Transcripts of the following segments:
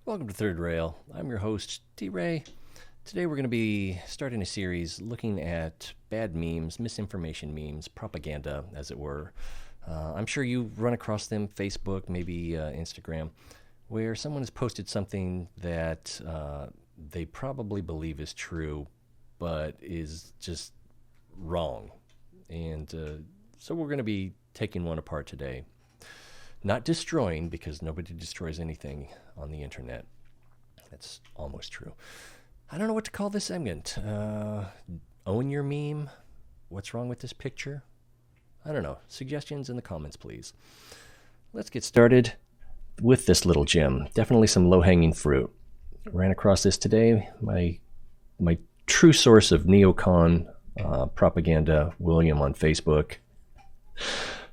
Welcome to Third Rail. I'm your host, T-Ray. Today we're going to be starting a series looking at bad memes, misinformation memes, propaganda, as it were. I'm sure you've run across them, Facebook, maybe Instagram, where someone has posted something that they probably believe is true, but is just wrong. And so we're going to be taking one apart today. Not destroying, because nobody destroys anything on the internet. That's almost true. I don't know what to call this segment. Own your meme? What's wrong with this picture? I don't know. Suggestions in the comments, please. Let's get started with this little gem. Definitely some low-hanging fruit. Ran across this today. My true source of neocon propaganda, William on Facebook.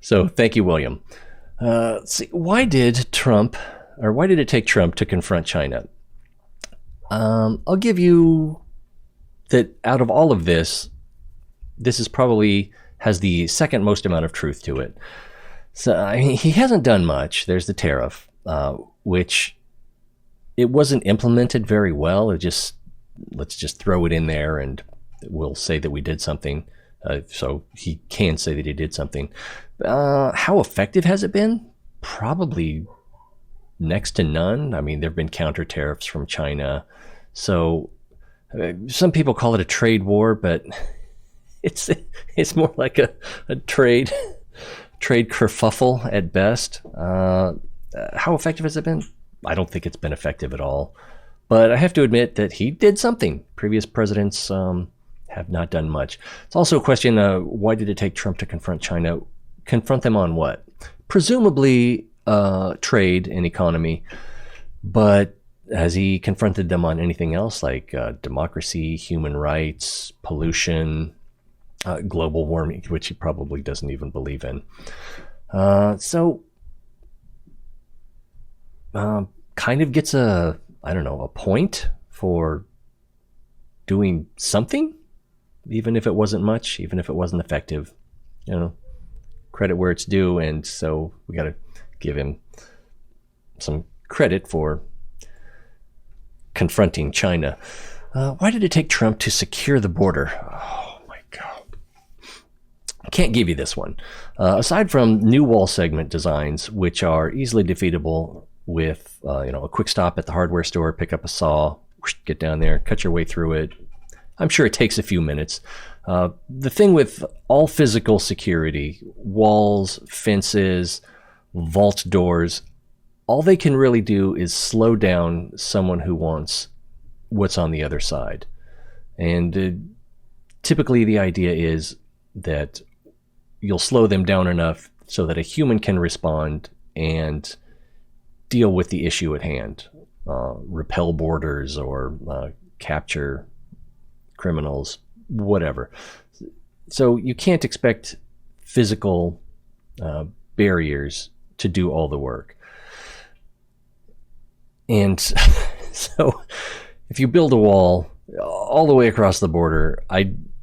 So thank you, William. Why did it take Trump to confront China? I'll give you that out of all of this is probably has the second most amount of truth to it. So he hasn't done much. There's the tariff, which it wasn't implemented very well. Let's just throw it in there and we'll say that we did something. So he can say that he did something. How effective has it been? Probably next to none. I mean, there have been counter tariffs from China. So some people call it a trade war, but it's more like a trade kerfuffle at best. How effective has it been? I don't think it's been effective at all. But I have to admit that he did something. Previous presidents have not done much. It's also a question, why did it take Trump to confront China? Confront them on what? Presumably trade and economy, but has he confronted them on anything else like democracy, human rights, pollution, global warming, which he probably doesn't even believe in? Kind of gets a point for doing something, even if it wasn't much, even if it wasn't effective. Credit where it's due, and so we got to give him some credit for confronting China. Why did it take Trump to secure the border? Oh my God. I can't give you this one. Aside from new wall segment designs, which are easily defeatable with a quick stop at the hardware store, pick up a saw, get down there, cut your way through it. I'm sure it takes a few minutes. The thing with all physical security, walls, fences, vault doors, all they can really do is slow down someone who wants what's on the other side. And typically the idea is that you'll slow them down enough so that a human can respond and deal with the issue at hand. Repel borders or capture criminals, whatever. So you can't expect physical barriers to do all the work. And so if you build a wall all the way across the border,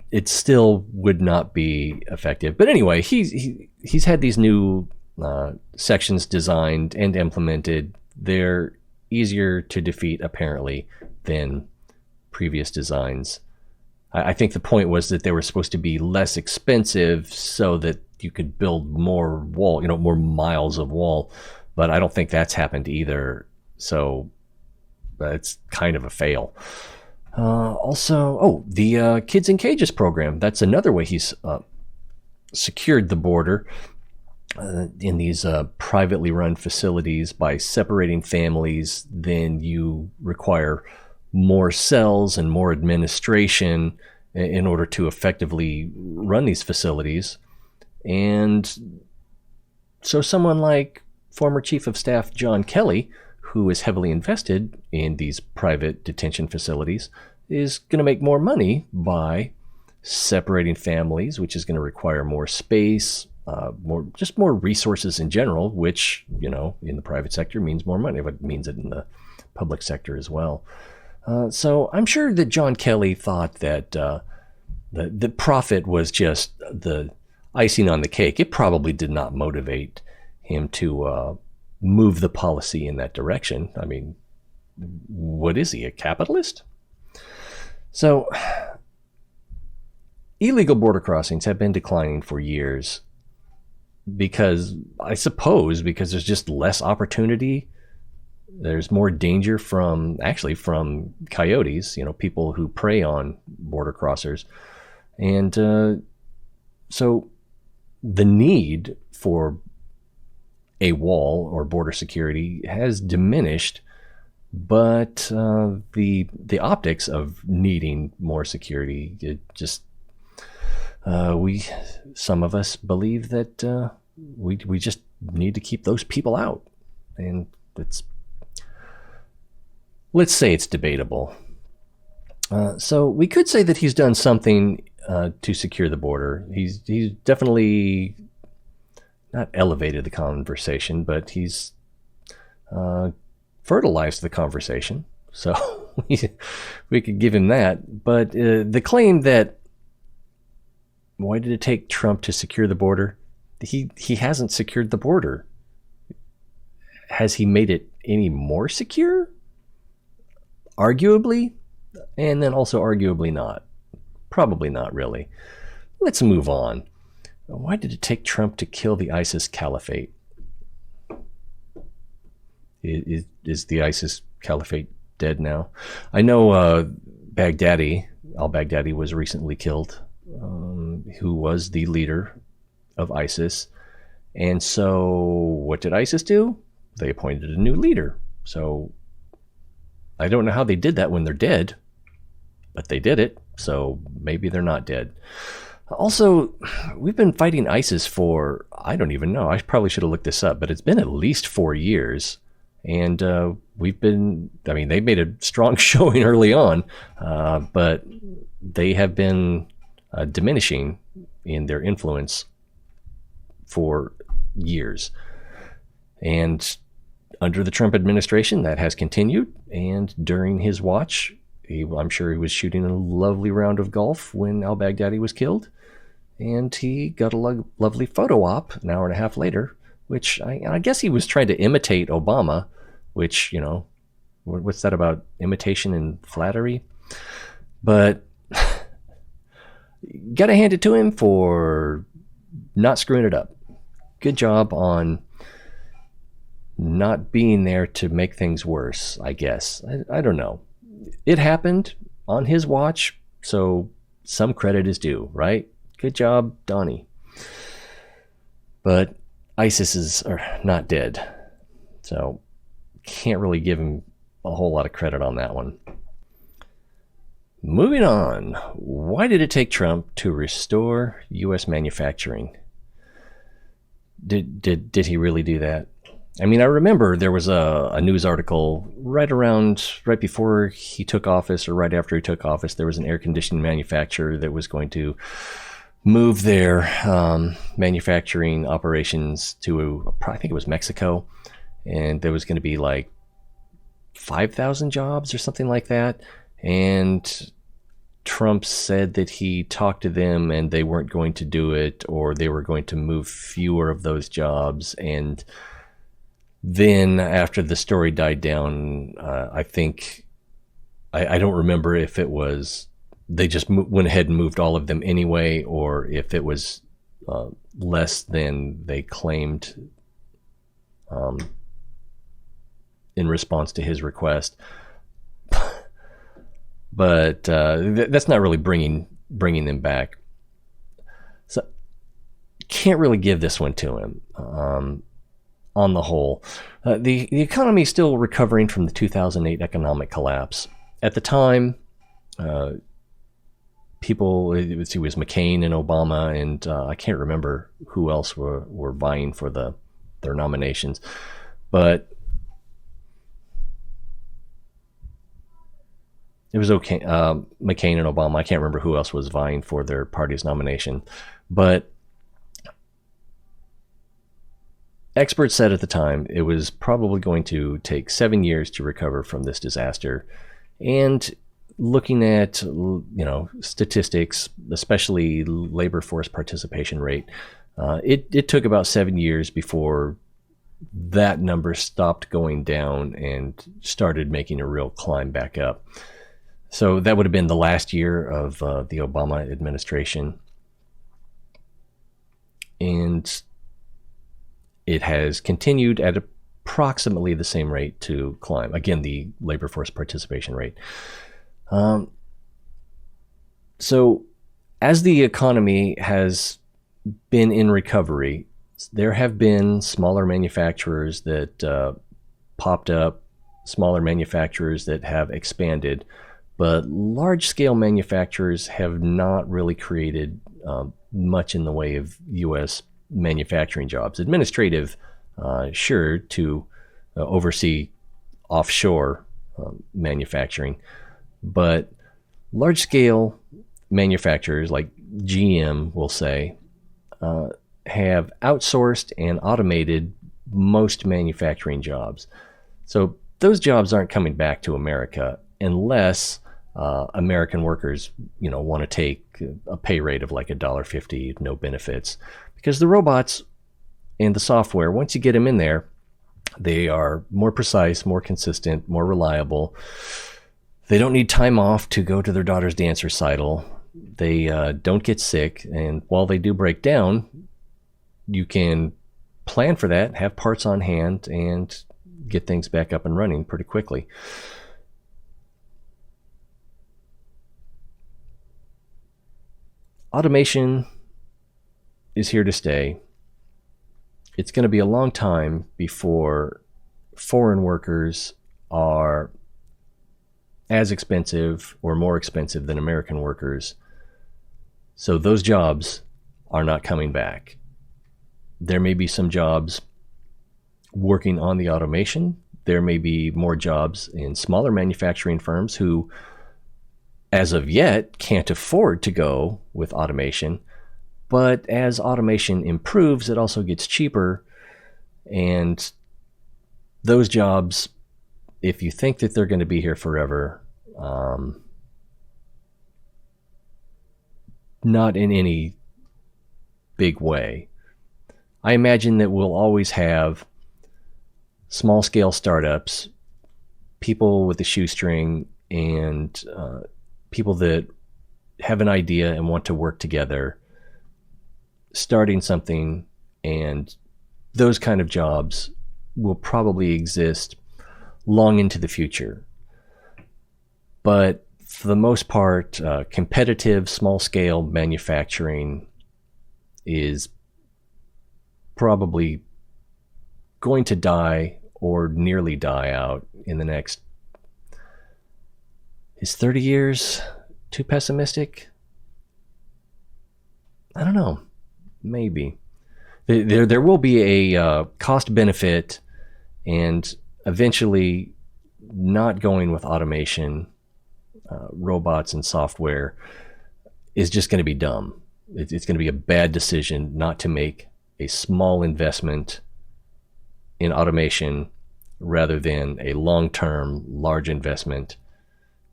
it still would not be effective. But anyway, he's had these new sections designed and implemented. They're easier to defeat, apparently, than previous designs. I think the point was that they were supposed to be less expensive so that you could build more wall, more miles of wall. But I don't think that's happened either. So it's kind of a fail. The Kids in Cages program. That's another way he's secured the border in these privately run facilities. By separating families, then you require more cells and more administration in order to effectively run these facilities. And so someone like former Chief of Staff John Kelly, who is heavily invested in these private detention facilities, is going to make more money by separating families, which is going to require more space, more resources in general, which, in the private sector means more money, but it means it in the public sector as well. So I'm sure that John Kelly thought that the profit was just the icing on the cake. It probably did not motivate him to move the policy in that direction. I mean, what is he, a capitalist? So, illegal border crossings have been declining for years because, I suppose, because there's just less opportunity. There's more danger from coyotes, people who prey on border crossers. And so the need for a wall or border security has diminished, but the optics of needing more security, some of us believe that we just need to keep those people out, and let's say it's debatable. So we could say that he's done something to secure the border. He's definitely not elevated the conversation, but he's fertilized the conversation. So we could give him that. But the claim that, why did it take Trump to secure the border? He hasn't secured the border. Has he made it any more secure? Arguably, and then also arguably not. Probably not really. Let's move on. Why did it take Trump to kill the ISIS caliphate? Is the ISIS caliphate dead now? I know al-Baghdadi was recently killed, who was the leader of ISIS. And so what did ISIS do? They appointed a new leader. So I don't know how they did that when they're dead, but they did it. So maybe they're not dead. Also, we've been fighting ISIS for, I don't even know, I probably should have looked this up, but it's been at least 4 years. And they made a strong showing early on, but they have been diminishing in their influence for years. And under the Trump administration, that has continued. And during his watch, I'm sure he was shooting a lovely round of golf when al-Baghdadi was killed. And he got a lovely photo op an hour and a half later, which I guess he was trying to imitate Obama, which, what's that about imitation and flattery? But gotta hand it to him for not screwing it up. Good job on not being there to make things worse, I guess. I don't know. It happened on his watch, so some credit is due, right? Good job, Donnie. But ISIS are not dead, so can't really give him a whole lot of credit on that one. Moving on. Why did it take Trump to restore U.S. manufacturing? Did he really do that? I mean, I remember there was a news article right before he took office or right after he took office. There was an air conditioning manufacturer that was going to move their manufacturing operations to, I think it was Mexico. And there was going to be like 5,000 jobs or something like that. And Trump said that he talked to them and they weren't going to do it, or they were going to move fewer of those jobs. And then after the story died down, I think, I don't remember if it was, they just went ahead and moved all of them anyway, or if it was less than they claimed in response to his request. But that's not really bringing them back. So can't really give this one to him. On the whole, the economy is still recovering from the 2008 economic collapse. At the time, it was McCain and Obama, and I can't remember who else were vying for their nominations, but it was okay. McCain and Obama. I can't remember who else was vying for their party's nomination, but experts said at the time it was probably going to take 7 years to recover from this disaster. And looking at, statistics, especially labor force participation rate, it took about 7 years before that number stopped going down and started making a real climb back up. So that would have been the last year of the Obama administration. And it has continued at approximately the same rate to climb. Again, the labor force participation rate. So as the economy has been in recovery, there have been smaller manufacturers that popped up, smaller manufacturers that have expanded, but large-scale manufacturers have not really created much in the way of U.S. manufacturing jobs. Administrative, sure, to oversee offshore manufacturing, but large-scale manufacturers like GM, we'll say, have outsourced and automated most manufacturing jobs. So those jobs aren't coming back to America unless American workers, want to take a pay rate of like $1.50, no benefits, because the robots and the software, once you get them in there, they are more precise, more consistent, more reliable. They don't need time off to go to their daughter's dance recital. They don't get sick, and while they do break down, you can plan for that, have parts on hand, and get things back up and running pretty quickly. Automation is here to stay. It's going to be a long time before foreign workers are as expensive or more expensive than American workers. So those jobs are not coming back. There may be some jobs working on the automation. There may be more jobs in smaller manufacturing firms who, as of yet, can't afford to go with automation. But as automation improves, it also gets cheaper. And those jobs, if you think that they're going to be here forever, not in any big way. I imagine that we'll always have small-scale startups, people with a shoestring, and people that have an idea and want to work together, starting something, and those kind of jobs will probably exist long into the future. But for the most part, competitive small-scale manufacturing is probably going to die or nearly die out in the next... Is 30 years too pessimistic? I don't know. Maybe. There will be a cost benefit, and eventually not going with automation, robots and software is just going to be dumb. It's going to be a bad decision not to make a small investment in automation rather than a long-term, large investment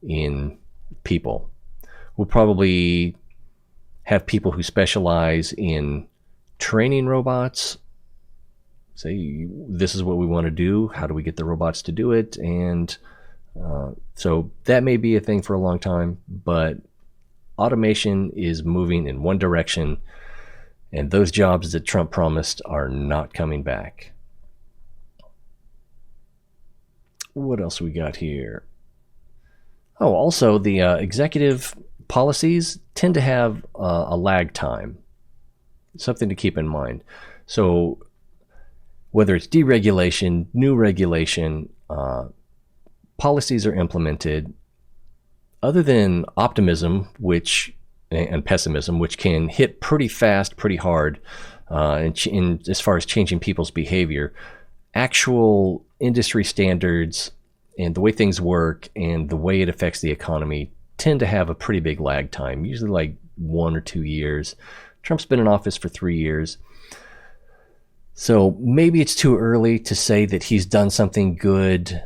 in people. We'll probably have people who specialize in training robots, say, this is what we want to do, how do we get the robots to do it? And so that may be a thing for a long time, but automation is moving in one direction, and those jobs that Trump promised are not coming back. What else we got here? Oh, also the executive policies tend to have a lag time. Something to keep in mind. So whether it's deregulation, new regulation, policies are implemented. Other than optimism, and pessimism, which can hit pretty fast, pretty hard, as far as changing people's behavior, actual industry standards and the way things work and the way it affects the economy tend to have a pretty big lag time, usually like 1 or 2 years. Trump's been in office for 3 years. So maybe it's too early to say that he's done something good,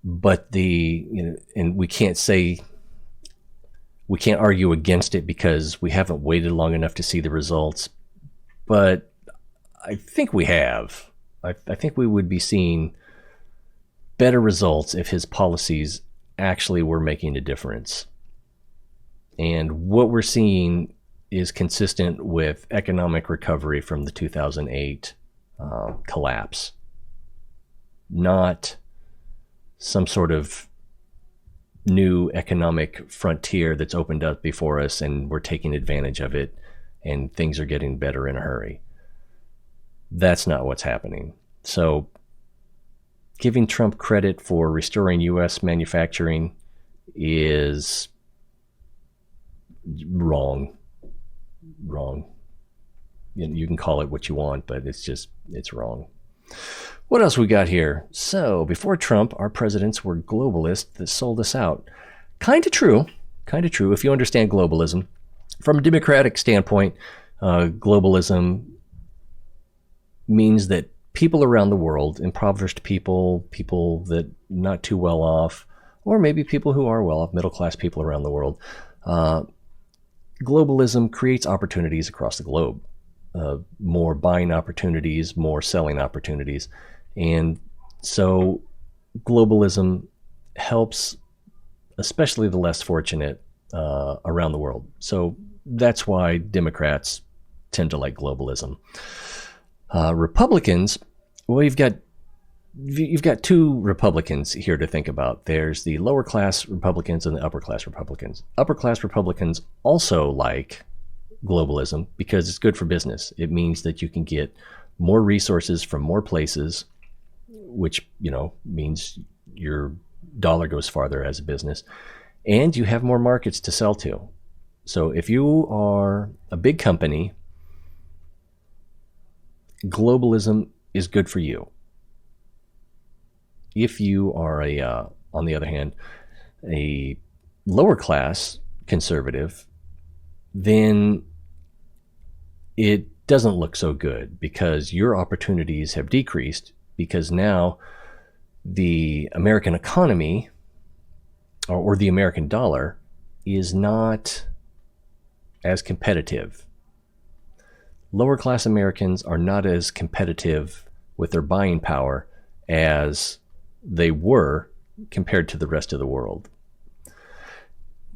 but and we can't argue against it because we haven't waited long enough to see the results. But I think we have. I think we would be seeing better results if his policies actually were making a difference. And what we're seeing is consistent with economic recovery from the 2008 collapse, not some sort of new economic frontier that's opened up before us and we're taking advantage of it and things are getting better in a hurry. That's not what's happening. So giving Trump credit for restoring U.S. manufacturing is wrong. You can call it what you want, but it's wrong. What else we got here? So before Trump, our presidents were globalists that sold us out. Kind of true if you understand globalism. From a democratic standpoint, globalism means that people around the world, impoverished people that not too well off, or maybe people who are well off, middle class people around the world, globalism creates opportunities across the globe. More buying opportunities, more selling opportunities. And so globalism helps especially the less fortunate around the world. So that's why Democrats tend to like globalism. Republicans, well, you've got two Republicans here to think about. There's the lower class Republicans and the upper class Republicans. Upper class Republicans also like globalism because it's good for business. It means that you can get more resources from more places, which, means your dollar goes farther as a business, and you have more markets to sell to. So if you are a big company, globalism is good for you. If you are on the other hand, a lower class conservative, then it doesn't look so good because your opportunities have decreased because now the American economy or the American dollar is not as competitive. Lower class Americans are not as competitive with their buying power as they were compared to the rest of the world.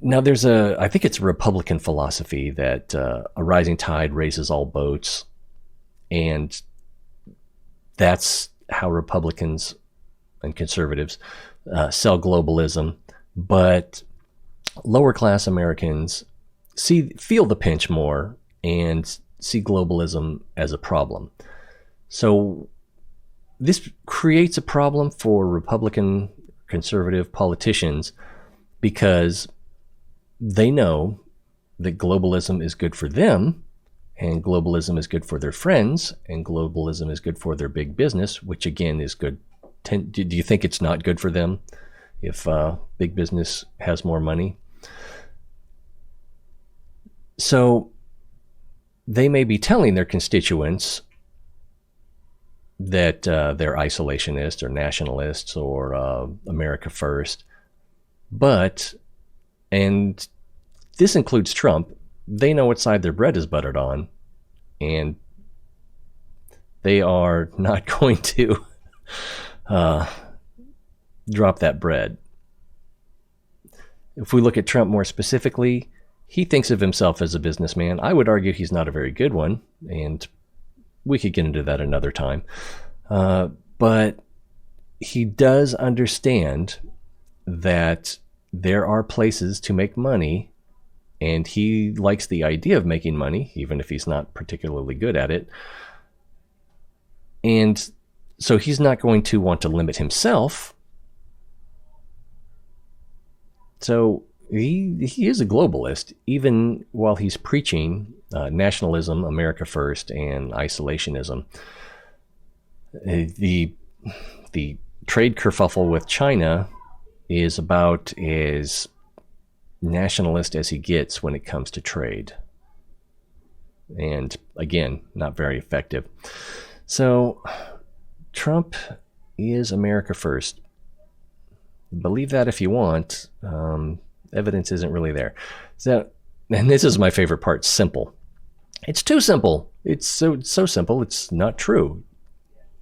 Now I think it's a Republican philosophy that a rising tide raises all boats, and that's how Republicans and conservatives sell globalism. But lower class Americans feel the pinch more and see globalism as a problem. So this creates a problem for Republican conservative politicians because they know that globalism is good for them, and globalism is good for their friends, and globalism is good for their big business, which again is good. Do you think it's not good for them if big business has more money? So they may be telling their constituents that they're isolationists or nationalists or America first, and this includes Trump, they know what side their bread is buttered on, and they are not going to drop that bread. If we look at Trump more specifically, he thinks of himself as a businessman. I would argue he's not a very good one, and we could get into that another time. But he does understand that there are places to make money, and he likes the idea of making money, even if he's not particularly good at it. And so he's not going to want to limit himself. So he is a globalist, even while he's preaching nationalism, America first, and isolationism. The trade kerfuffle with China is about as nationalist as he gets when it comes to trade. And again, not very effective. So Trump is America first. Believe that if you want. Evidence isn't really there. So, and this is my favorite part, simple. It's too simple. It's so simple, it's not true.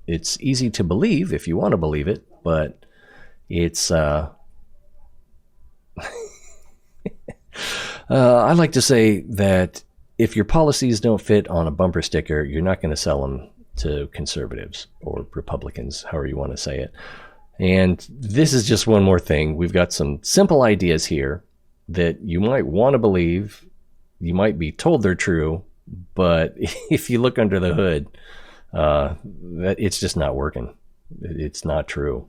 It's easy to believe if you want to believe it, but it's I like to say that if your policies don't fit on a bumper sticker, you're not going to sell them to conservatives or Republicans, however you want to say it. And this is just one more thing. We've got some simple ideas here that you might want to believe. You might be told they're true, but if you look under the hood, that it's just not working. It's not true.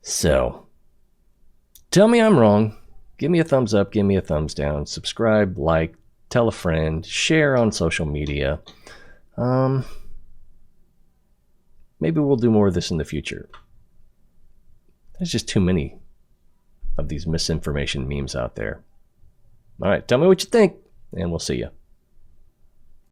So tell me I'm wrong. Give me a thumbs up, give me a thumbs down, subscribe, like, tell a friend, share on social media. Maybe we'll do more of this in the future. There's just too many of these misinformation memes out there. All right, tell me what you think, and we'll see you.